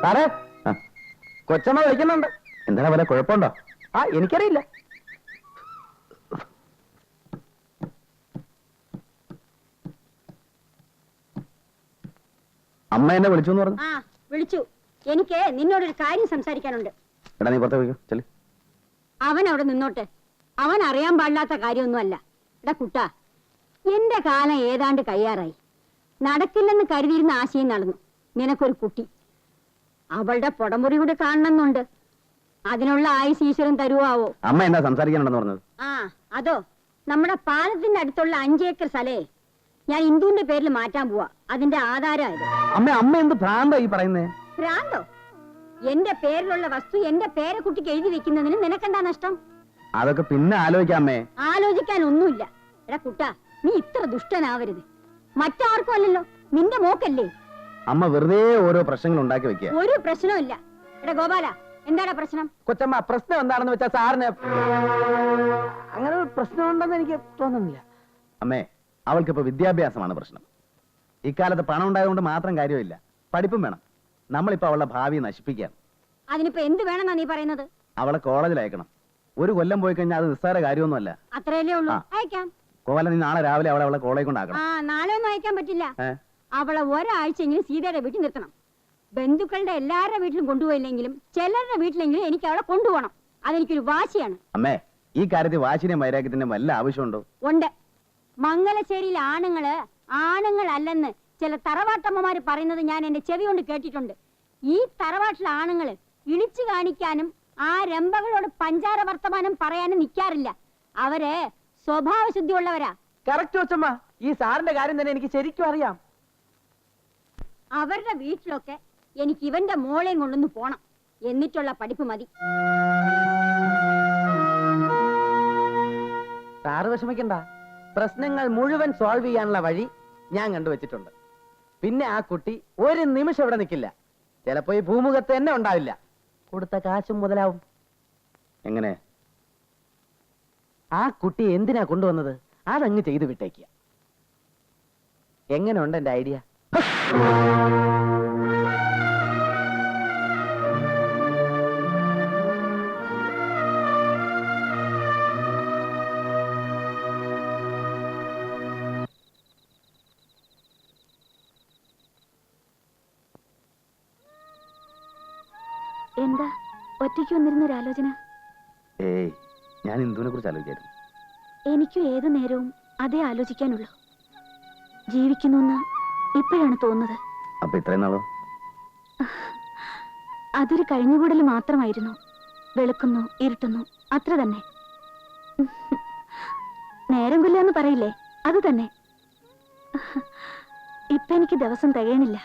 സാറേ, കൊച്ചമ്മ വിളിക്കുന്നുണ്ട്. എന്താണ് വല്ല കുഴപ്പമുണ്ടോ? എനിക്കറിയില്ല. അമ്മ എന്നെ വിളിച്ചു എന്ന് പറഞ്ഞു. വിളിച്ചു. എനിക്ക് നിന്നോടൊരു കാര്യം സംസാരിക്കാനുണ്ട്. എടാ, നീ പുറത്ത് പോയിക്കോ. ചെല്. അവൻ അവിടെ നിന്നോട്ടെ. അവൻ അറിയാൻ പാടില്ലാത്ത കാര്യമൊന്നുമല്ല. എടാ കുട്ടാ, എന്റെ കാലം ഏതാണ്ട് കയ്യാറായി. നടക്കില്ലെന്ന് കരുതിയിരുന്ന ആശയം നടന്നു. നിനക്കൊരു കുട്ടി. അവളുടെ പുടമുറി കൂടെ കാണണമെന്നുണ്ട്. അതിനുള്ള ആയുസ് ഈശ്വരൻ തരുവാവോ? അമ്മ എന്താ സംസാരിക്കാനുണ്ടെന്ന് പറഞ്ഞത്? അതോ, നമ്മുടെ പാലത്തിന്റെ അടുത്തുള്ള 5 ഏക്കർ സ്ഥലേ ഞാൻ ഇന്ദുവിന്റെ പേരിൽ മാറ്റാൻ പോവാ. അതിന്റെ ആധാരമായത്. അമ്മ എന്ത് ഭ്രാന്താ ഈ പറയുന്നേ? ഭ്രാന്തോ? എന്റെ പേരിലുള്ള വസ്തു എന്റെ പേരക്കുട്ടിക്ക് എഴുതി വെക്കുന്നതിന് നിനക്കെന്താ നഷ്ടം? അതൊക്കെ പിന്നെ ആലോചിക്കാമേ. ആലോചിക്കാൻ ഒന്നുമില്ല. എടാ കുട്ടാ, നീ ഇത്ര ദുഷ്ടനാവരുത്. മറ്റാർക്കും അല്ലല്ലോ, നിന്റെ മോക്കല്ലേ. അമ്മ വെറുതെ ഓരോ പ്രശ്നങ്ങൾ ഉണ്ടാക്കി വെക്കുക. ഒരു പ്രശ്നവും ഇല്ല. എടാ ഗോപാല, എന്താണ് പ്രശ്നം? കൊച്ചമ്മ, പ്രശ്നം എന്താണെന്ന് വെച്ചാൽ സാറിന് അങ്ങനെ ഒരു പ്രശ്നമുണ്ടെന്ന് എനിക്ക് തോന്നുന്നില്ല. അമ്മേ, അവൾക്കിപ്പോ വിദ്യാഭ്യാസമാണ് പ്രശ്നം. ഇക്കാലത്ത് പണം ഉണ്ടായതുകൊണ്ട് മാത്രം കാര്യമില്ല, പഠിപ്പും വേണം. നമ്മളിപ്പോ അവളുടെ ഭാവി നശിപ്പിക്കാം. അതിനിപ്പോ എന്ത് വേണമെന്നാ നീ പറയുന്നത്? അവളെ കോളേജിൽ അയക്കണം. 1 കൊല്ലം പോയി കഴിഞ്ഞാൽ അത് നിസ്സാര കാര്യമൊന്നുമല്ല. അത്രയല്ലേ ഉള്ളൂ. അയക്കാം. കോവല, നീ നാളെ രാവിലെ അവളെ കോളേജ് കൊണ്ടാക്കണം. നാളെ ഒന്നും അയക്കാൻ പറ്റില്ല. അവളെ ഒരാഴ്ചയെങ്കിലും സീതയുടെ വീട്ടിൽ നിർത്തണം. ബന്ധുക്കളുടെ എല്ലാവരുടെ വീട്ടിലും കൊണ്ടുപോയില്ലെങ്കിലും ചിലരുടെ വീട്ടിലെങ്കിലും എനിക്ക് അവളെ കൊണ്ടുപോകണം. അതെനിക്കൊരു വാശിയാണ്. അമ്മേ, ഈ കാര്യത്തിൽ വാശിന്റെയും വൈരാഗ്യത്തിന്റെയും വല്ല ആവശ്യമുണ്ടോ? ഉണ്ട്. മംഗലശ്ശേരിയിൽ ആണുങ്ങളല്ലെന്ന് ചില തറവാട്ടമ്മമാര് പറയുന്നത് ഞാൻ എന്റെ ചെവി കൊണ്ട് കേട്ടിട്ടുണ്ട്. ഈ തറവാട്ടിലെ ആണുങ്ങള് ഇളിച്ചു കാണിക്കാനും ആ രംഭകളോട് പഞ്ചാര വർത്തമാനം പറയാനും നിൽക്കാറില്ല. അവര് സ്വഭാവശുദ്ധി ഉള്ളവരാ. കറക്റ്റ് കൊച്ചമ്മ, ഈ സാറിന്റെ കാര്യം തന്നെ എനിക്ക് ശരിക്കും അറിയാം. അവരുടെ വീട്ടിലൊക്കെ എനിക്ക് ഇവന്റെ മോളെയും കൊണ്ടൊന്ന് പോണം. എന്നിട്ടുള്ള പഠിപ്പ് മതി. സാറ് വിഷമിക്കണ്ട. പ്രശ്നങ്ങൾ മുഴുവൻ സോൾവ് ചെയ്യാനുള്ള വഴി ഞാൻ കണ്ടുവച്ചിട്ടുണ്ട്. പിന്നെ ആ കുട്ടി ഒരു നിമിഷം ഇവിടെ നിൽക്കില്ല. ചിലപ്പോ ഈ ഭൂമുഖത്ത് തന്നെ ഉണ്ടാവില്ല. കൊടുത്ത കാശും മുതലാവും. എങ്ങനെ? ആ കുട്ടി എന്തിനാ കൊണ്ടുവന്നത് അതങ്ങ് ചെയ്തു വിട്ടേക്കുക. എങ്ങനെയുണ്ട് എന്റെ ഐഡിയ? എന്താ ഒറ്റയ്ക്ക് വന്നിരുന്നൊരാലോചന? ഏയ്, ഞാൻ ഇന്ദുവിനെ കുറിച്ച് ആലോചിക്കായിരുന്നു. എനിക്കും ഏതു നേരവും അതേ ആലോചിക്കാനുള്ളൂ. ജീവിക്കുന്നു ഇപ്പോഴാണ് തോന്നുന്നത്. അപ്പൊ ഇത്രയും നാളോ? അതൊരു കഴിഞ്ഞുകൂടൽ മാത്രമായിരുന്നു. വെളുക്കുന്നു, ഇരുട്ടുന്നു, അത്ര തന്നെ. നേരം കൊല്ലാന്ന് പറയില്ലേ, അത് തന്നെ. ഇപ്പൊ എനിക്ക് ദിവസം തികയണില്ല.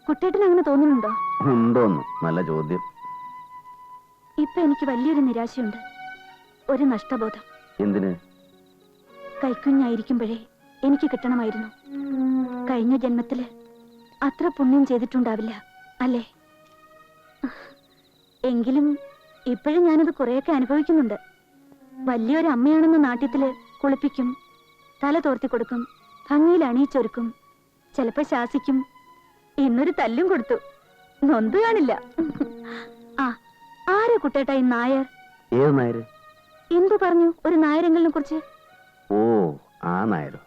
കുട്ടേട്ടന് അങ്ങനെ തോന്നുന്നുണ്ടോ? ഉണ്ടോന്ന്? നല്ല ചോദ്യം. ഇപ്പൊ എനിക്ക് വലിയൊരു നിരാശയുണ്ട്, ഒരു നഷ്ടബോധം. എന്തിന്? കൈക്കുഞ്ഞായിരിക്കുമ്പോഴേ എനിക്ക് കിട്ടണമായിരുന്നു. കഴിഞ്ഞ ജന്മത്തില് അത്ര പുണ്യം ചെയ്തിട്ടുണ്ടാവില്ല അല്ലേ? എങ്കിലും ഇപ്പോഴും ഞാനത് കുറെയൊക്കെ അനുഭവിക്കുന്നുണ്ട്. വലിയൊരു അമ്മയാണെന്ന നാട്യത്തില് കുളിപ്പിക്കും, തല തോർത്തി കൊടുക്കും, ഭംഗിയിൽ അണിയിച്ചൊരുക്കും, ചിലപ്പോ ശാസിക്കും. ഇന്നൊരു തല്ലും കൊടുത്തു. നൊന്ത് കാണില്ല. ആരാ കുട്ടേട്ടാ ഈ നായർ? ഏത് നായര്? എന്തു പറഞ്ഞു ഒരു നായരെങ്കിലും കുറിച്ച്? ഓ, ആ നായരോ?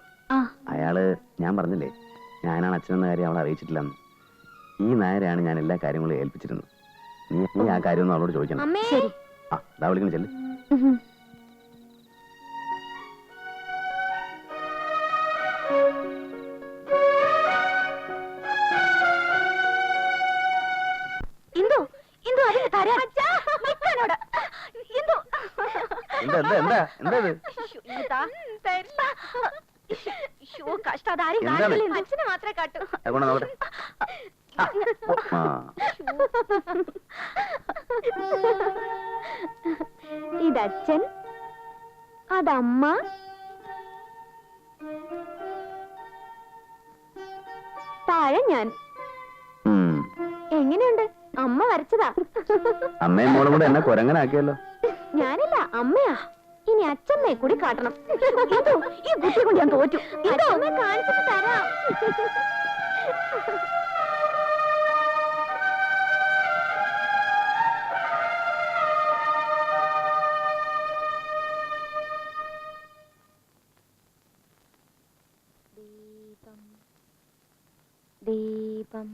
അയാള് ഞാൻ പറഞ്ഞില്ലേ, ഞാനാണ് അച്ഛനെന്ന കാര്യം അവളെ അറിയിച്ചിട്ടില്ലെന്ന്. ഈ നായരാണ് ഞാൻ എല്ലാ കാര്യങ്ങളും ഏൽപ്പിച്ചിരുന്നത്. നീ ആ കാര്യമൊന്നും അവളോട് ചോദിക്കണം. ശരി. ദാ വിളിക്കണം, ചെല്ല്. അച്ഛനെ മാത്രമേ കാട്ടൂ. ഇതച്ഛൻ, അതമ്മ, താഴെ ഞാൻ. എങ്ങനെയുണ്ട്? അമ്മ വരച്ചതാ. അമ്മയും മോളും കൂടെ എന്നെ കൊരങ്ങനാക്കിയല്ലോ. ഞാനല്ല, അമ്മയാ. ഇനി അച്ഛമ്മയെ കൂടി കാട്ടണം. ഈ കുട്ടിയെ കൊണ്ട് ഞാൻ തോറ്റു. കാണിച്ചിട്ട് തരാം. രൂപം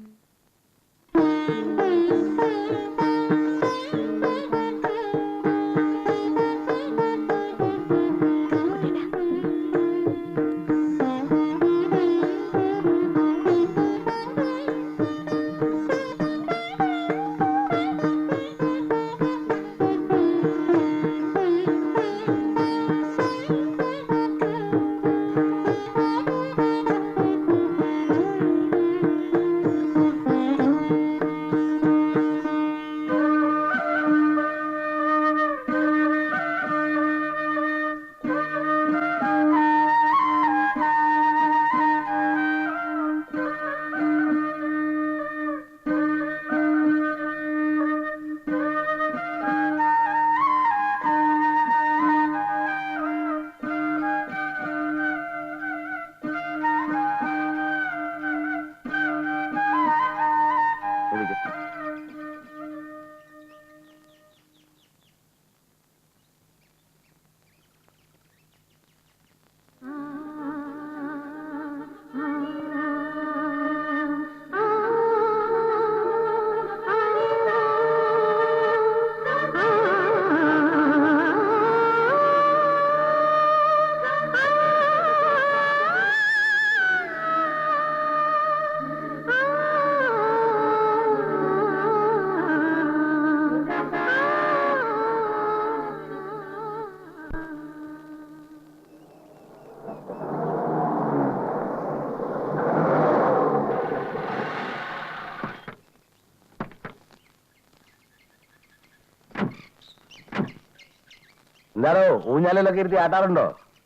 എന്താണോ ഊഞ്ഞാലിലൊക്കെ ഇരുത്തി ആട്ടാറുണ്ടോ?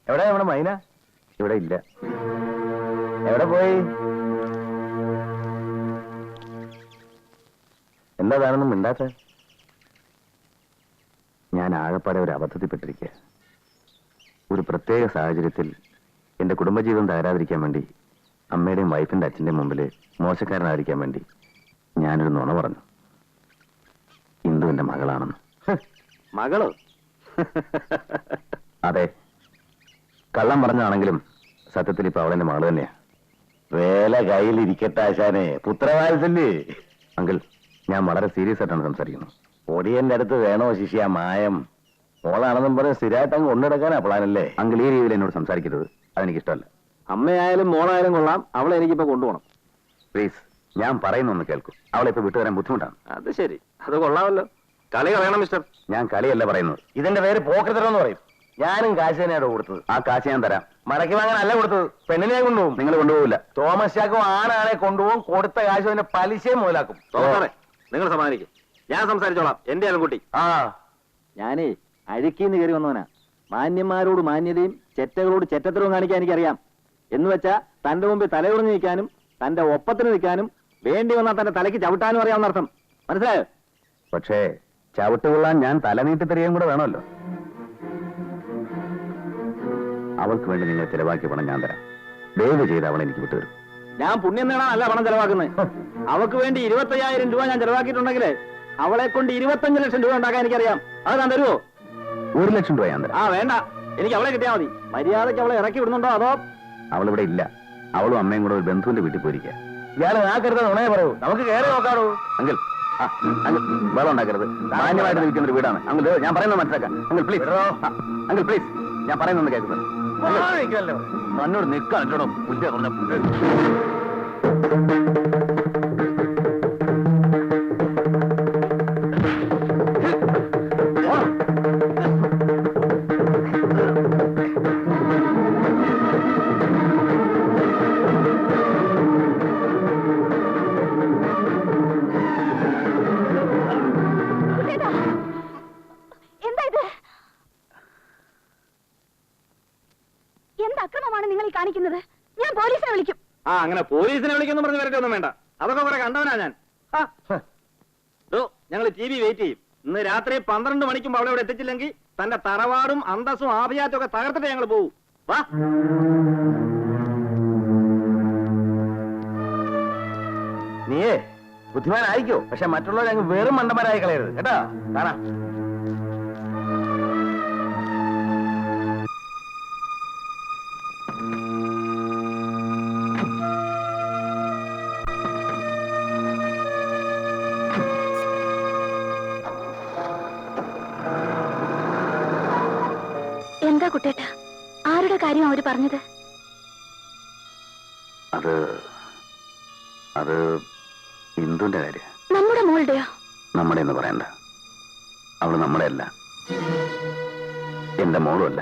എവിടെ നമ്മുടെ മൈന? ഇവിടെ ഇല്ല. എവിടെ പോയി? എന്താ താനൊന്നും മിണ്ടാത്ത? ഞാൻ ആകപ്പാടെ ഒരു അബദ്ധത്തിൽപ്പെട്ടിരിക്കുക. ഒരു പ്രത്യേക സാഹചര്യത്തിൽ എന്റെ കുടുംബജീവിതം തകരാതിരിക്കാൻ വേണ്ടി അമ്മയുടെയും വൈഫിന്റെ അച്ഛന്റെയും മുമ്പിൽ മോശക്കാരനായിരിക്കാൻ വേണ്ടി ഞാനൊരു നുണ പറഞ്ഞു. ഇന്ദു എന്റെ മകളാണെന്ന്. മകളോ? അതെ, കള്ളം പറഞ്ഞാണെങ്കിലും സത്യത്തിൽ ഇപ്പൊ അവളെന്റെ മകള് തന്നെയാ. വേല കയ്യിലിരിക്കട്ടെ ആശാനെ, പുത്രവാത്സല്യേ. അങ്കിൾ, ഞാൻ വളരെ സീരിയസ് ആയിട്ടാണ് സംസാരിക്കുന്നത്. ഒടിയന്റെ അടുത്ത് വേണോ ശിഷ്യ മായം? മോളാണെന്നും പറഞ്ഞ് സ്ഥിരമായിട്ട് അങ്ങ് കൊണ്ടെടുക്കാനാ പ്ലാനല്ലേ? അങ്കിൾ ഈ രീതിയിൽ എന്നോട് സംസാരിക്കരുത്, അതെനിക്കിഷ്ടമല്ല. അമ്മയായാലും മോളായാലും കൊള്ളാം, അവളെ എനിക്കിപ്പോ കൊണ്ടുപോകണം. പ്ലീസ്, ഞാൻ പറയുന്നൊന്ന് കേൾക്കും. അവളെ ഇപ്പൊ വിട്ടുവരാൻ ബുദ്ധിമുട്ടാണ്. അത് ശരി, അത് കൊള്ളാമല്ലോ. കളി കളയണം മിസ്റ്റർ. ഞാൻ കളിയല്ല പറയുന്നത്, ഇതിന്റെ പേര് പോക്കറ്റെന്ന് പറയും. ഞാനും കാശ് തന്നെയാണ് കൊടുത്തത്. ആ കാശ് ഞാൻ തരാം. മടക്കി വാങ്ങാൻ അല്ല കൊടുത്തത്, പെണ്ണിനെ ഞാൻ കൊണ്ടുപോകും. നിങ്ങൾ കൊണ്ടുപോകില്ല. തോമസ് ചാക്കോ ആണാണെ കൊണ്ടുപോകും. കൊടുത്ത കാശ് അതിന്റെ പലിശയും മുതലാക്കും. നിങ്ങൾ സമാധാനിക്കും, ഞാൻ സംസാരിച്ചോളാം. എന്റെ ആൺകുട്ടി. ആ, ഞാനേ അഴുക്കിന്ന് കയറി വന്നവനാ. മാന്യന്മാരോട് മാന്യതയും ചെറ്റകളോട് ചെറ്റത്തരവും കാണിക്കാൻ എനിക്കറിയാം. എന്ന് വെച്ചാ തന്റെ മുമ്പിൽ തലയുറഞ്ഞു നിൽക്കാനും തന്റെ ഒപ്പത്തിന് നിൽക്കാനും വേണ്ടി വന്നാൽ തന്റെ തലയ്ക്ക് ചവിട്ടാനും അറിയാവുന്ന അർത്ഥം. മനസ്സിലായോ? പക്ഷേ ചവിട്ടുകൊള്ളാൻ ഞാൻ തലനീട്ടി തരികയും കൂടെ വേണമല്ലോ. അവൾക്ക് വേണ്ടി നിങ്ങൾ ചെലവാക്കിയ പണം ഞാൻ തരാം. ദയവ് ചെയ്ത് അവളെ എനിക്ക് വിട്ടുതരും. ഞാൻ പുണ്യം നേടാനല്ല പണം ചെലവാക്കുന്നത്. അവൾക്ക് വേണ്ടി 25,000 രൂപ ഞാൻ ചെലവാക്കിയിട്ടുണ്ടെങ്കിൽ അവളെ കൊണ്ട് 25 ലക്ഷം രൂപ ഉണ്ടാക്കാൻ എനിക്കറിയാം. അത് ഞാൻ തരുമോ? 1 ലക്ഷം രൂപ ഞാൻ തരാം. ആ വേണ്ട, എനിക്ക് അവളെ കിട്ടിയാൽ മതി. മര്യാദയ്ക്ക് അവളെ ഇറക്കി വിടുന്നുണ്ടോ അതോ? അവളിവിടെ ഇല്ല. അവളും അമ്മയും കൂടെ ഒരു ബന്ധുവിന്റെ വീട്ടിൽ പോയിരിക്കുക. ഇയാള് ആ കരുതാൻ ഉണയെ പറയൂ, നമുക്ക് കയറി നോക്കാറോ? അങ്കിൾ, വെള്ളം ഉണ്ടാക്കരുത്. മാന്യമായിട്ട് നിൽക്കുന്ന ഒരു വീടാണ്. അങ്കിൾ, ഞാൻ പറയുന്നത് മനസ്സിലാക്കാം. അങ്കിൾ പ്ലീസ്, അങ്കിൾ പ്ലീസ്, ഞാൻ പറയുന്നത് കേൾക്കുന്നത്. എന്നോട് നിൽക്കാൻ എന്നോട് പുല്ല് പറഞ്ഞ കാണിക്കുന്നത്. ഞാൻ പോലീസിനെ വിളിക്കും. ആ, അങ്ങനെ പോലീസിനെ വിളിക്കുന്നു പറഞ്ഞ് വരട്ടൊന്നും വേണ്ട. അതൊക്കെ കുറെ കണ്ടവനാ ഞാൻ. ഞങ്ങൾ TV വെയിറ്റ് ചെയ്യും. ഇന്ന് രാത്രി 12 മണിക്കുമ്പോ അവളെ ഇവിടെ എത്തിച്ചില്ലെങ്കിൽ തന്റെ തറവാടും അന്തസ്സും ആഭിജാത്തും ഒക്കെ തകർത്തിട്ട് ഞങ്ങൾ പോകും. വാ. നീയേ ബുദ്ധിമാനായിക്കോ, പക്ഷെ മറ്റുള്ളവരെ അങ്ങ് വെറും മണ്ടന്മാരായി കളയരുത് കേട്ടാ. കാണാം. എന്താ കുട്ടേട്ട, ആരുടെ കാര്യം അവര് പറഞ്ഞത്? അത് അത് ഇന്ദുന്റെ കാര്യം. നമ്മുടെ മോളുടെയോ? നമ്മുടെ എന്ന് പറയണ്ട, അവള് നമ്മുടെ അല്ല, എന്റെ മോളും അല്ല.